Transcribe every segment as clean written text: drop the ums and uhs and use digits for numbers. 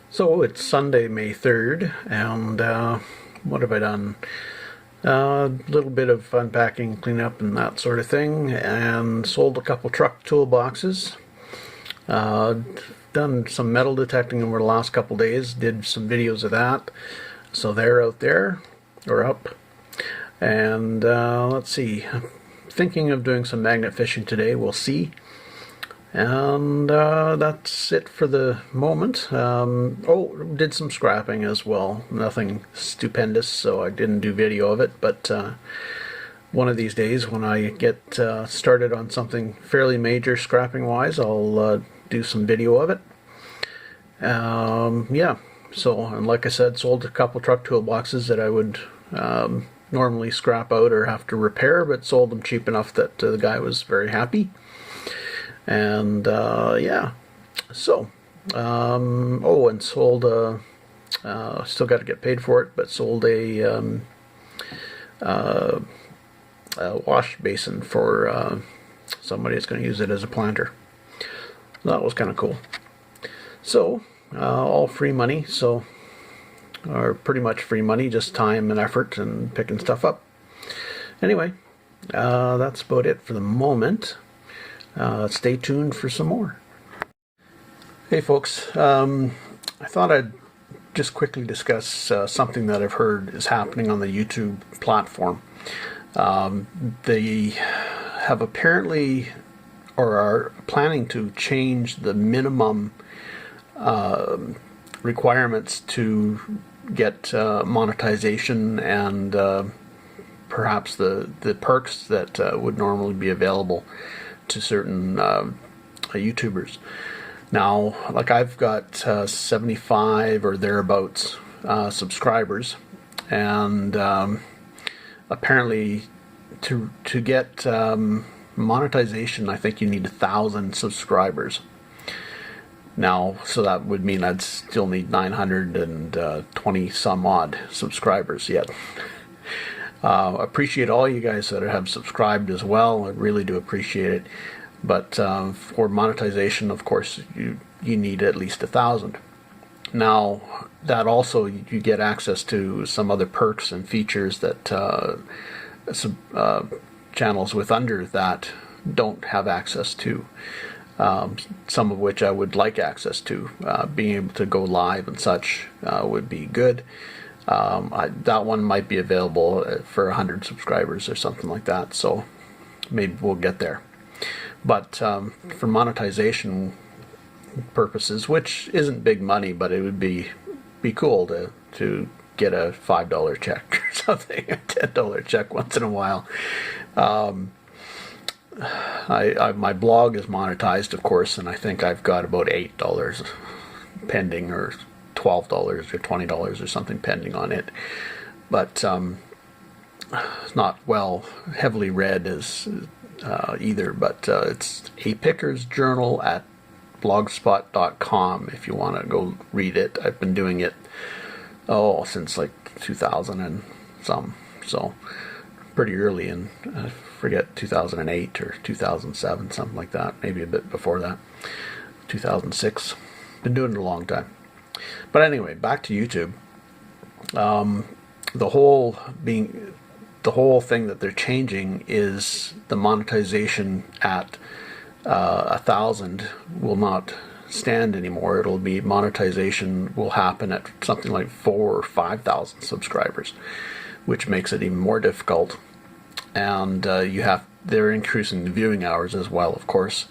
So it's Sunday, May 3rd, and what have I done? A little bit of unpacking, cleanup, and that sort of thing, and sold a couple truck toolboxes. Uh, Done some metal detecting over the last couple days, did some videos of that, so they're out there, or up. And let's see, thinking of doing some magnet fishing today, we'll see. And that's it for the moment. Did some scrapping as well. Nothing stupendous, so I didn't do video of it. But one of these days, when I get started on something fairly major scrapping-wise, I'll do some video of it. Yeah. So, and like I said, sold a couple truck toolboxes that I would normally scrap out or have to repair, but sold them cheap enough that the guy was very happy. And yeah, so and sold still got to get paid for it, but sold a wash basin for somebody that's going to use it as a planter. That was kind of cool. So all free money, so or pretty much free money, just time and effort and picking stuff up. Anyway, that's about it for the moment. Stay tuned for some more. Hey folks, I thought I'd just quickly discuss something that I've heard is happening on the YouTube platform. They have apparently, or are planning to change the minimum requirements to get monetization and perhaps the perks that would normally be available to certain YouTubers. Now, like I've got 75 or thereabouts subscribers, and apparently to get monetization, I think you need 1,000 subscribers. Now, so that would mean I'd still need 920 some odd subscribers yet. Appreciate all you guys that have subscribed as well. I really do appreciate it. But for monetization, of course, you need at least 1,000. Now, that also, you get access to some other perks and features that channels with under that don't have access to. Some of which I would like access to. Being able to go live and such would be good. That one might be available for 100 subscribers or something like that, so maybe we'll get there. But for monetization purposes, which isn't big money, but it would be cool to get a $5 check or something, a $10 check once in a while. My blog is monetized, of course, and I think I've got about $8 pending, or $12 or $20 or something pending on it, but it's not heavily read as either. But it's a Picker's Journal at blogspot.com if you want to go read it. I've been doing it since like 2000 and some, so pretty early in I forget 2008 or 2007, something like that, maybe a bit before that, 2006. Been doing it a long time. But anyway, back to YouTube. The whole thing that they're changing is the monetization at 1,000 will not stand anymore. It'll be monetization will happen at something like 4,000 or 5,000 subscribers, which makes it even more difficult. And they're increasing the viewing hours as well, of course.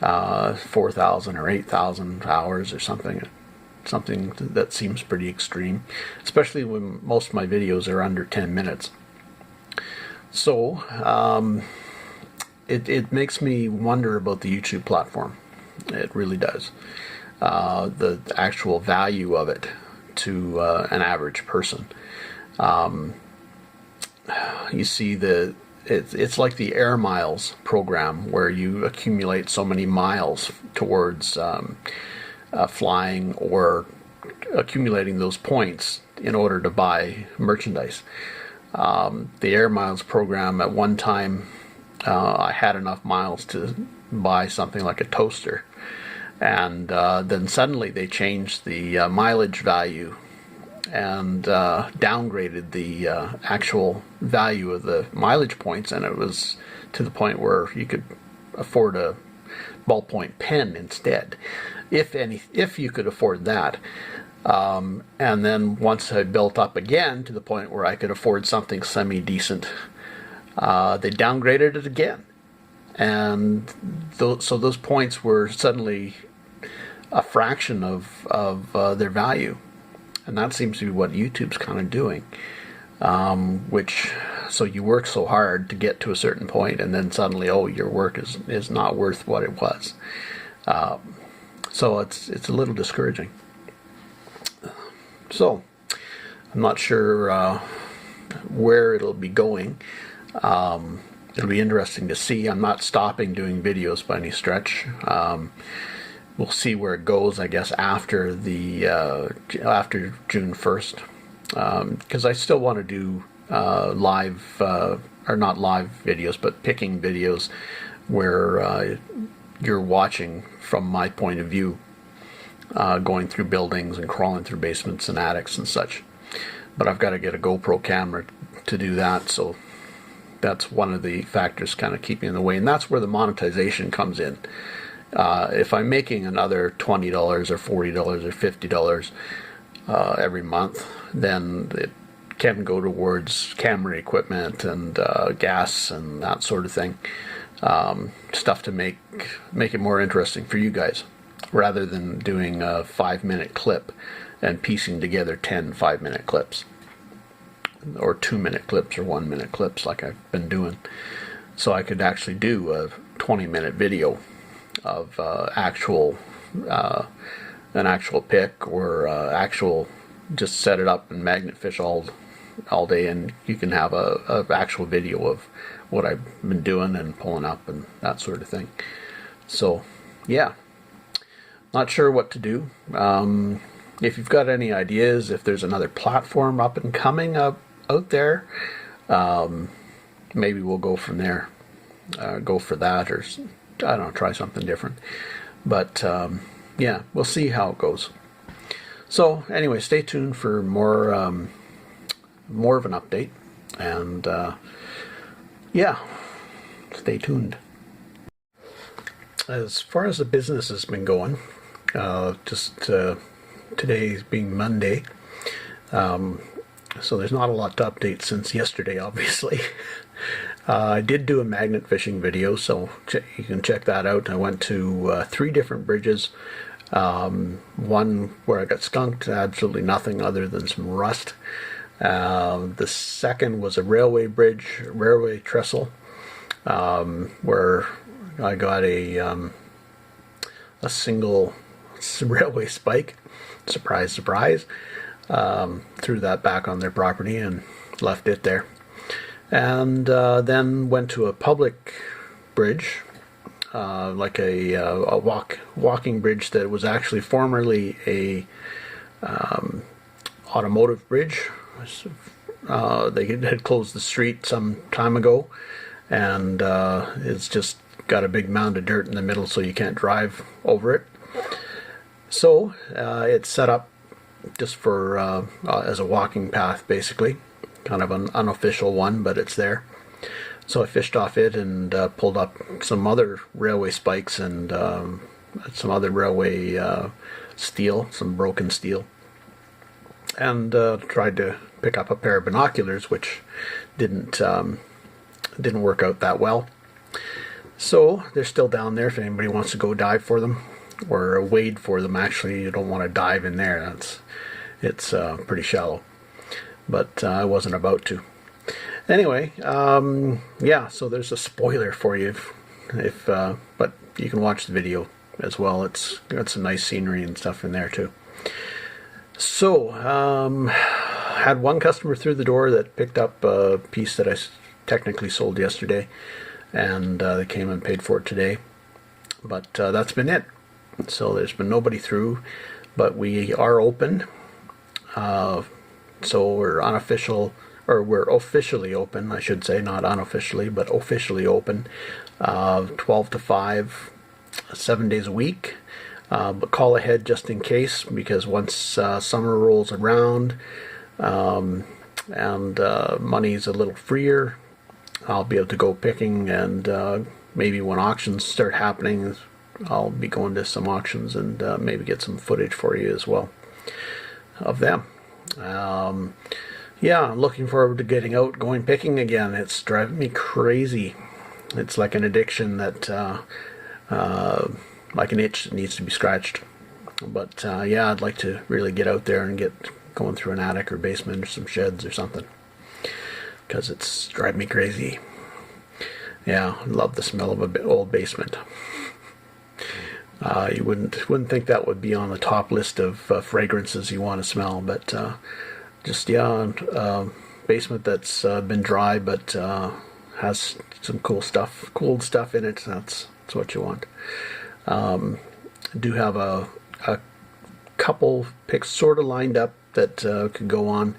4,000 or 8,000 hours or something that seems pretty extreme, especially when most of my videos are under 10 minutes. So it makes me wonder about the YouTube platform. It really does. The actual value of it to an average person. You see, it's like the Air Miles program, where you accumulate so many miles towards flying, or accumulating those points in order to buy merchandise. The Air Miles program, at one time I had enough miles to buy something like a toaster, and then suddenly they changed the mileage value and downgraded the actual value of the mileage points, and it was to the point where you could afford a ballpoint pen instead, if you could afford that. And then once I built up again to the point where I could afford something semi-decent, they downgraded it again. And so those points were suddenly a fraction of their value. And that seems to be what YouTube's kind of doing. So you work so hard to get to a certain point, and then suddenly, oh, your work is not worth what it was. So it's a little discouraging. So I'm not sure where it'll be going. It'll be interesting to see. I'm not stopping doing videos by any stretch. We'll see where it goes, I guess, after June 1st, because I still want to do live, or not live videos, but picking videos where you're watching from my point of view, going through buildings and crawling through basements and attics and such. But I've got to get a GoPro camera to do that, so that's one of the factors kind of keeping in the way, and that's where the monetization comes in. If I'm making another $20 or $40 or $50 every month, then it can go towards camera equipment and gas and that sort of thing. Stuff to make it more interesting for you guys, rather than doing a 5-minute clip and piecing together 10 5-minute clips, or 2-minute clips, or 1-minute clips like I've been doing. So I could actually do a 20-minute video of an actual pick, or just set it up and magnet fish all day, and you can have a actual video of what I've been doing and pulling up and that sort of thing. So yeah, not sure what to do. If you've got any ideas, if there's another platform up and coming out there, maybe we'll go from there, go for that, or I don't know, try something different. But yeah, we'll see how it goes. So anyway, stay tuned for more of an update, and yeah, stay tuned. As far as the business has been going, today being Monday, so there's not a lot to update since yesterday, obviously. I did do a magnet fishing video, so you can check that out. I went to 3 different bridges. One where I got skunked, absolutely nothing other than some rust. The second was a railway bridge, railway trestle, where I got a single railway spike, surprise, surprise, threw that back on their property and left it there. And then went to a public bridge, like a walking bridge that was actually formerly a automotive bridge. They had closed the street some time ago, and it's just got a big mound of dirt in the middle, so you can't drive over it. So it's set up just for as a walking path, basically. Kind of an unofficial one, but it's there. So I fished off it and pulled up some other railway spikes and some other railway steel, some broken steel, and tried to pick up a pair of binoculars, which didn't work out that well. So they're still down there if anybody wants to go dive for them, or wade for them. Actually, you don't want to dive in there. It's pretty shallow. But I wasn't about to. Anyway, yeah, so there's a spoiler for you, but you can watch the video as well. It's got some nice scenery and stuff in there too. So, had one customer through the door that picked up a piece that I technically sold yesterday, and they came and paid for it today. But that's been it. So there's been nobody through, but we are open. So we're officially open, I should say, not unofficially, but officially open, 12 to 5, 7 days a week. but call ahead just in case, because once summer rolls around and money's a little freer, I'll be able to go picking, and maybe when auctions start happening, I'll be going to some auctions and maybe get some footage for you as well of them. Yeah, I'm looking forward to getting out, going picking again. It's driving me crazy. It's like an addiction that, like an itch that needs to be scratched. But yeah, I'd like to really get out there and get going through an attic or basement or some sheds or something, because it's driving me crazy. Yeah, I love the smell of an old basement. You wouldn't think that would be on the top list of fragrances you want to smell, but just yeah, basement that's been dry but has some cool stuff in it. That's what you want. I do have a couple picks sort of lined up that could go on.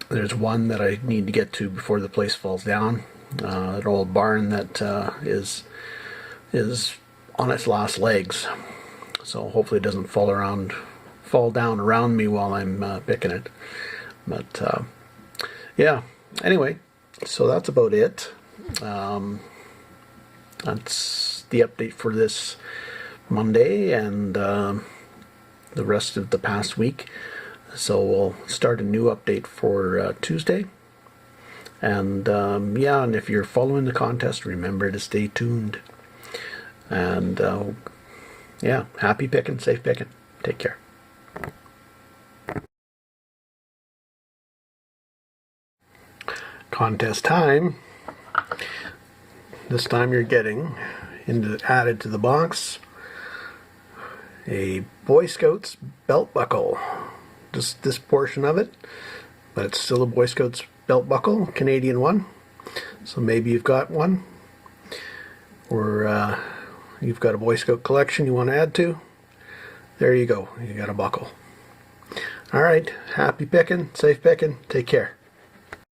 There's one that I need to get to before the place falls down. An old barn that is on its last legs, so hopefully it doesn't fall down around me while I'm picking it. But yeah, anyway, so that's about it. That's the update for this Monday and the rest of the past week. So we'll start a new update for Tuesday. And yeah, and if you're following the contest, remember to stay tuned. And yeah, happy picking, safe picking. Take care. Contest time. This time you're getting added to the box a Boy Scouts belt buckle. Just this portion of it, but it's still a Boy Scouts belt buckle, Canadian one. So maybe you've got one, or you've got a Boy Scout collection you want to add to. There you go, you got a buckle. All right, happy picking, safe picking, take care.